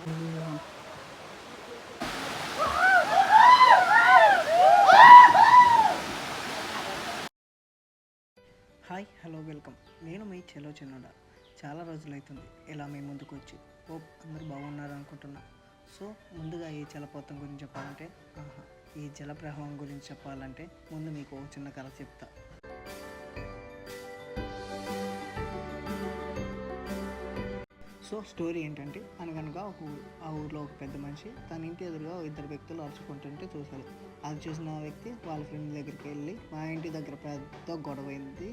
Hi hello welcome. నేను మీ చెలో చిన్నోడా. చాలా రోజులైతుంది ఇలా మీ ముందుకు వచ్చి. హోప్ అందరూ బాగున్నారు అనుకుంటున్నా. సో ముందుగా ఈ జలపాతం గురించి చెప్పాలంటే ఈ జలప్రవాహం గురించి చెప్పాలంటే ముందు మీకు ఒక చిన్న కథ చెప్తా. సో స్టోరీ ఏంటంటే అనగనగా ఆ ఊరిలో ఒక పెద్ద మనిషి తన ఇంటి ఎదురుగా ఇద్దరు వ్యక్తులు అరుచుకుంటుంటే చూశారు. అది చూసిన వ్యక్తి వాళ్ళ ఫ్రెండ్ దగ్గరికి వెళ్ళి మా ఇంటి దగ్గర పెద్ద గొడవ అయింది,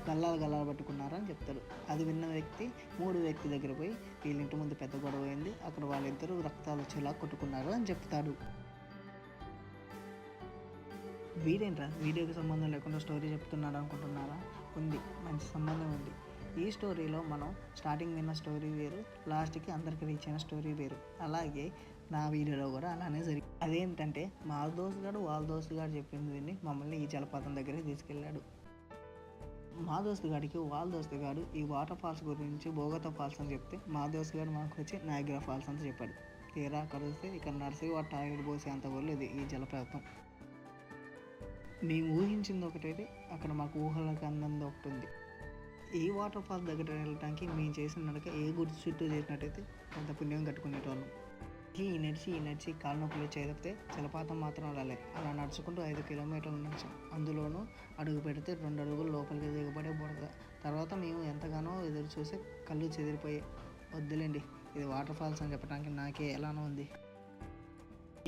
గల్లాలు పట్టుకున్నారని చెప్తారు. అది విన్న వ్యక్తి మూడు వ్యక్తి దగ్గర పోయి వీళ్ళ ఇంటి ముందు పెద్ద గొడవ అయింది, అక్కడ వాళ్ళిద్దరూ రక్తాలు వచ్చేలా కొట్టుకున్నారు అని చెప్తాడు. వీడేంట్రా వీడియోకి సంబంధం లేకుండా స్టోరీ చెప్తున్నాడు అనుకుంటున్నారా? ఉంది, మంచి సంబంధం ఉంది. ఈ స్టోరీలో మనం స్టార్టింగ్ విన్న స్టోరీ వేరు, లాస్ట్కి అందరికి రీచ్ అయిన స్టోరీ వేరు. అలాగే నా వీడియోలో కూడా అలానే జరిగింది. అదేంటంటే మా వాళ్ళ దోస్తు గారు చెప్పింది విని మమ్మల్ని ఈ జలపాతం దగ్గరికి తీసుకెళ్ళాడు. మా వాళ్ళ దోస్తు గారు ఈ వాటర్ ఫాల్స్ గురించి బోగతా ఫాల్స్ అని చెప్తే మా దోస్తు గారు మాకు వచ్చి నయాగ్రా ఫాల్స్ అని చెప్పాడు. తీరా అక్కడ వస్తే ఇక్కడ నర్సరీ వాటర్ టాయిలెట్ పోసే అంత ఇది ఈ జలపాతం. మేము ఊహించింది ఒకటైతే అక్కడ మాకు ఊహలకు అందంది ఒకటి ఉంది. ఈ వాటర్ ఫాల్స్ దగ్గర వెళ్ళడానికి మేము చేసిన నడక ఏ గుడి చుట్టూ చేసినట్టయితే కొంత పుణ్యం కట్టుకునేటోళ్ళం. ఈ నడిచి కాళ్ళ నొప్పులు చేదితే జలపాతం మాత్రం అలా నడుచుకుంటూ 5 కిలోమీటర్లు నడిచాం. అందులోనూ అడుగు పెడితే 2 అడుగులు లోపలికి దిగబడే బుడద. తర్వాత మేము ఎంతగానో ఎదురు చూసి కళ్ళు చెదిరిపోయి వద్దులేండి ఇది వాటర్ ఫాల్స్ అని చెప్పడానికి నాకే ఎలానో ఉంది.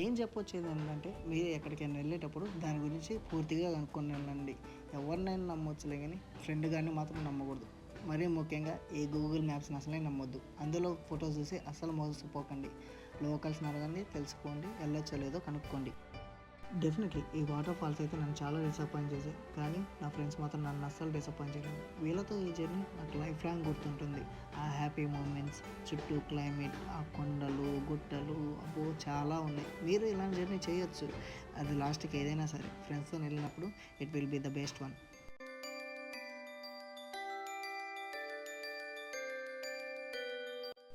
ఏం చెప్పొచ్చేది ఏంటంటే మీరు ఎక్కడికైనా వెళ్ళేటప్పుడు దాని గురించి పూర్తిగా కనుక్కొని వెళ్ళండి. ఎవరినైనా నమ్మొచ్చులే కానీ ఫ్రెండ్ కానీ మాత్రం నమ్మకూడదు. మరీ ముఖ్యంగా ఈ గూగుల్ మ్యాప్స్ని అసలే నమ్మొద్దు. అందులో ఫోటోస్ చూసి అస్సలు మోసపోకండి. లోకల్స్ని అడగండి, తెలుసుకోండి, వెళ్ళొచ్చో లేదో కనుక్కోండి. డెఫినెట్లీ ఈ వాటర్ ఫాల్స్ అయితే నన్ను చాలా డిసప్పాయింట్ చేశాయి, కానీ నా ఫ్రెండ్స్ మాత్రం నన్ను అస్సలు డిసప్పాయింట్ చేయలేదు. వీళ్ళతో ఈ జర్నీ నాకు లైఫ్ లాంగ్ గుర్తుంటుంది. ఆ హ్యాపీ మూమెంట్స్, చుట్టూ క్లైమేట్, ఆ కొండలు గుట్టలు అబ్బో చాలా ఉన్నాయి. మీరు ఇలాంటి జర్నీ చేయొచ్చు. అది లాస్ట్కి ఏదైనా సరే ఫ్రెండ్స్తో వెళ్ళినప్పుడు it will be the best one.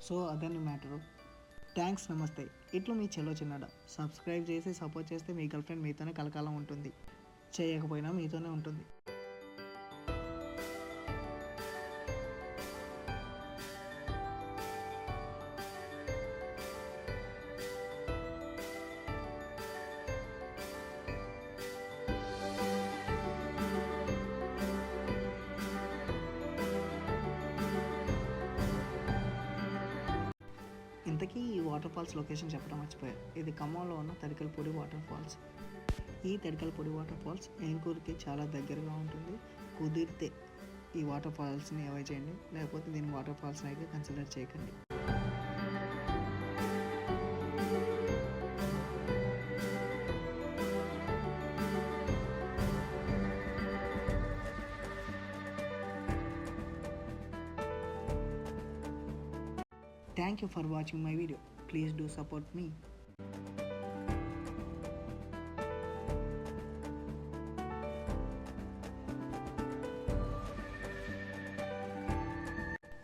So అదని మ్యాటరు. థ్యాంక్స్, నమస్తే. ఇట్లు మీ చెలో చిన్నడా. సబ్స్క్రైబ్ చేసి సపోర్ట్ చేస్తే మీ గర్ల్ ఫ్రెండ్ మీతోనే కలకాలం ఉంటుంది, చేయకపోయినా మీతోనే ఉంటుంది. ఇంతకీ ఈ వాటర్ ఫాల్స్ లొకేషన్ చెప్పడం మర్చిపోయారు. ఇది ఖమ్మంలో ఉన్న తడికలపూడి వాటర్ ఫాల్స్. ఈ తడికలపూడి వాటర్ ఫాల్స్ ఏన్కూరుకి చాలా దగ్గరగా ఉంటుంది. కుదిరితే ఈ వాటర్ ఫాల్స్ని అవాయిడ్ చేయండి, లేకపోతే దీన్ని వాటర్ ఫాల్స్ని అయితే కన్సిడర్ చేయకండి. Thank you for watching my video. Please do support me.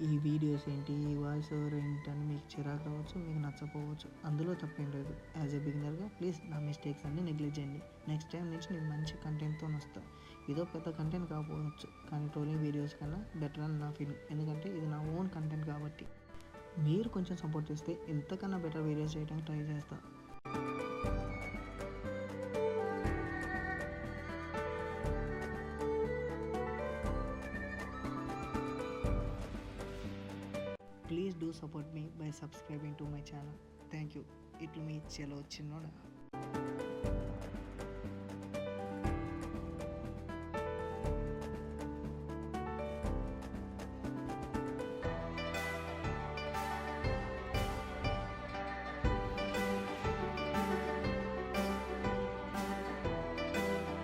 ఈ వీడియోస్ ఏంటి, ఈ వాయిస్ ఓవర్ ఏంటని మీకు చిరాకు రావచ్చు, మీకు నచ్చకపోవచ్చు. అందులో తప్పేం లేదు. యాజ్ ఎ బిగినర్గా ప్లీజ్ నా మిస్టేక్స్ అన్ని నెగ్లెక్ట్ చేయండి. నెక్స్ట్ టైం నుంచి నేను మంచి కంటెంట్తో వస్తాను. ఇదో పెద్ద కంటెంట్ కాకపోవచ్చు, కానీ ట్రోలింగ్ వీడియోస్ కన్నా బెటర్ అని నా ఫీలింగ్. ఎందుకంటే ఇది నా ఓన్ కంటెంట్ కాబట్టి. మీరు కొంచెం సపోర్ట్ చేస్తే ఎంతకన్నా బెటర్ వీడియోస్ చేయడానికి ట్రై చేస్తా. Please do support me by subscribing to my channel. Thank you. ఇట్లు మీ చెలో చిన్నోడా.